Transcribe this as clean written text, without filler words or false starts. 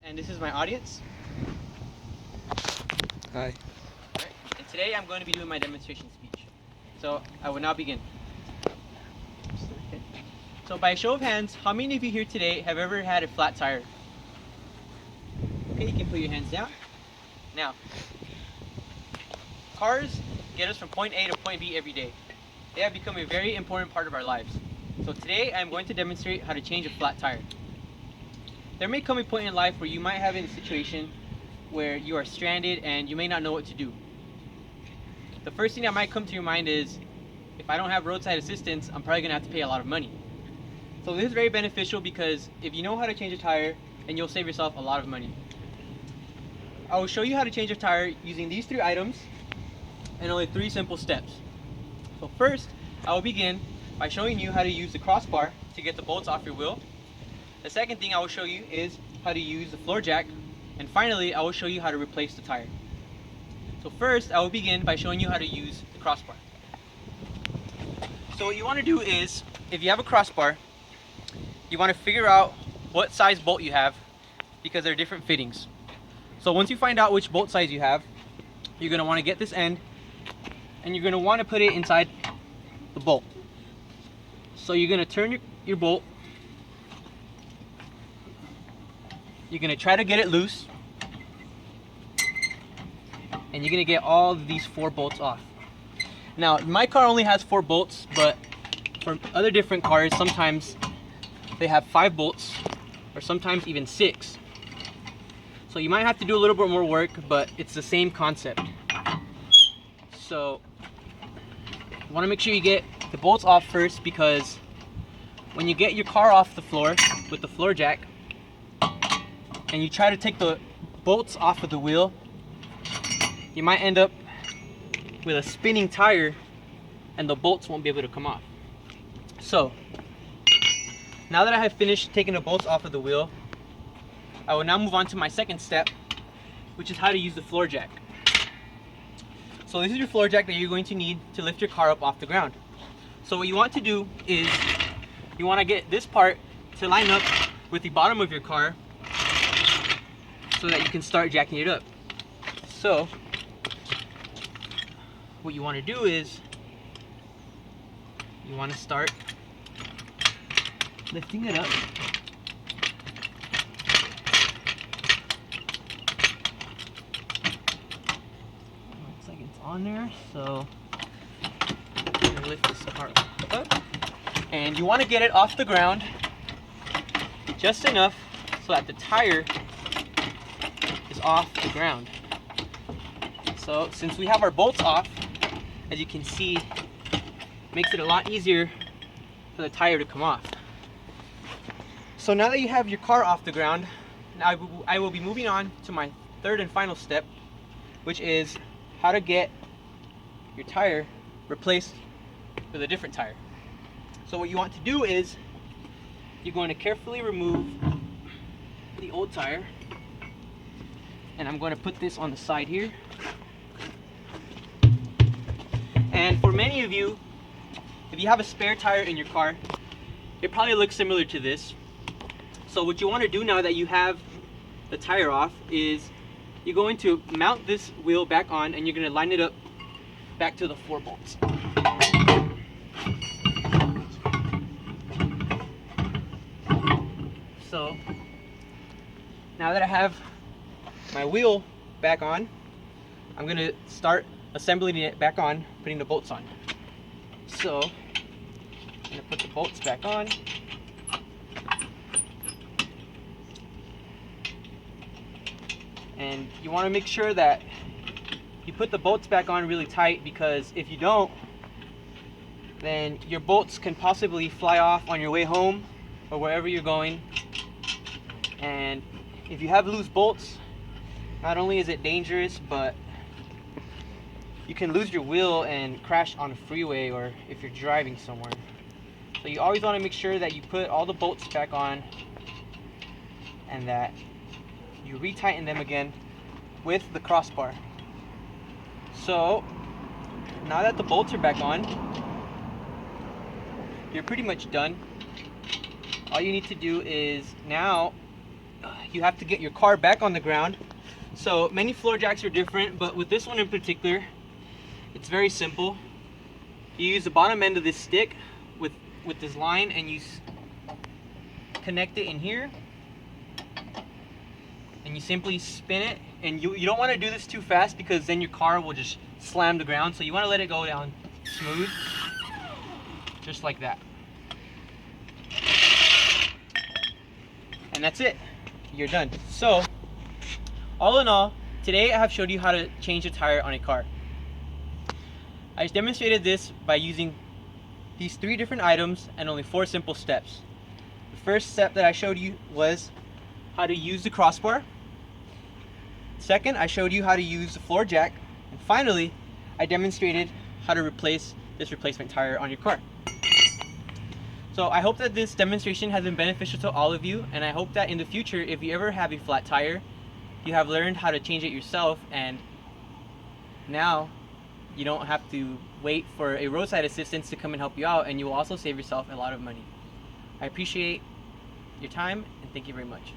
And this is my audience. Hi. Alright. And today I'm going to be doing my demonstration speech. So I will now begin. So by a show of hands, how many of you here today have ever had a flat tire? Okay, you can put your hands down. Now, cars get us from point A to point B every day. They have become a very important part of our lives. So today I'm going to demonstrate how to change a flat tire. There may come a point in life where you might have a situation where you are stranded and you may not know what to do. The first thing that might come to your mind is, if I don't have roadside assistance, I'm probably going to have to pay a lot of money. So this is very beneficial because if you know how to change a tire, then you'll save yourself a lot of money. I will show you how to change a tire using these 3 items and only 3 simple steps. So first, I will begin by showing you how to use the crossbar to get the bolts off your wheel. The second thing I will show you is how to use the floor jack. And finally, I will show you how to replace the tire. So first, I will begin by showing you how to use the crossbar. So what you want to do is, if you have a crossbar, you want to figure out what size bolt you have because there are different fittings. So once you find out which bolt size you have, you're going to want to get this end and you're going to want to put it inside the bolt. So you're going to turn your bolt. You're going to try to get it loose, and you're going to get all of these 4 bolts off. Now, my car only has 4 bolts, but for other different cars, sometimes they have 5 bolts, or sometimes even 6. So you might have to do a little bit more work, but it's the same concept. So you want to make sure you get the bolts off first, because when you get your car off the floor with the floor jack, and you try to take the bolts off of the wheel, you might end up with a spinning tire and the bolts won't be able to come off. So now that I have finished taking the bolts off of the wheel, I will now move on to my second step, which is how to use the floor jack. So this is your floor jack that you're going to need to lift your car up off the ground. So what you want to do is you want to get this part to line up with the bottom of your car so that you can start jacking it up. So what you want to do is you want to start lifting it up. Looks like it's on there, so I'm gonna lift this car up. And you want to get it off the ground just enough so that the tire is off the ground. So since we have our bolts off, as you can see, it makes it a lot easier for the tire to come off. So now that you have your car off the ground, I will be moving on to my third and final step, which is how to get your tire replaced with a different tire. So what you want to do is you're going to carefully remove the old tire, and I'm going to put this on the side here. And for many of you, if you have a spare tire in your car, it probably looks similar to this. So what you want to do now that you have the tire off is you're going to mount this wheel back on, and you're going to line it up back to the 4 bolts. So now that I have my wheel back on, I'm going to start assembling it back on, putting the bolts on. So I'm going to put the bolts back on. And you want to make sure that you put the bolts back on really tight, because if you don't, then your bolts can possibly fly off on your way home or wherever you're going. And if you have loose bolts, not only is it dangerous, but you can lose your wheel and crash on a freeway or if you're driving somewhere. So you always want to make sure that you put all the bolts back on and that you retighten them again with the crossbar. So now that the bolts are back on, you're pretty much done. All you need to do is now you have to get your car back on the ground. So many floor jacks are different, but with this one in particular, it's very simple. You use the bottom end of this stick with this line, and you connect it in here, and you simply spin it. And you don't want to do this too fast, because then your car will just slam the ground. So you want to let it go down smooth, just like that. And that's it, you're done. So all in all, today I have showed you how to change a tire on a car. I demonstrated this by using these 3 different items and only 4 simple steps. The first step that I showed you was how to use the crossbar. Second, I showed you how to use the floor jack. And finally, I demonstrated how to replace this replacement tire on your car. So I hope that this demonstration has been beneficial to all of you, and I hope that in the future, if you ever have a flat tire, you have learned how to change it yourself, and now you don't have to wait for a roadside assistance to come and help you out, and you will also save yourself a lot of money. I appreciate your time, and thank you very much.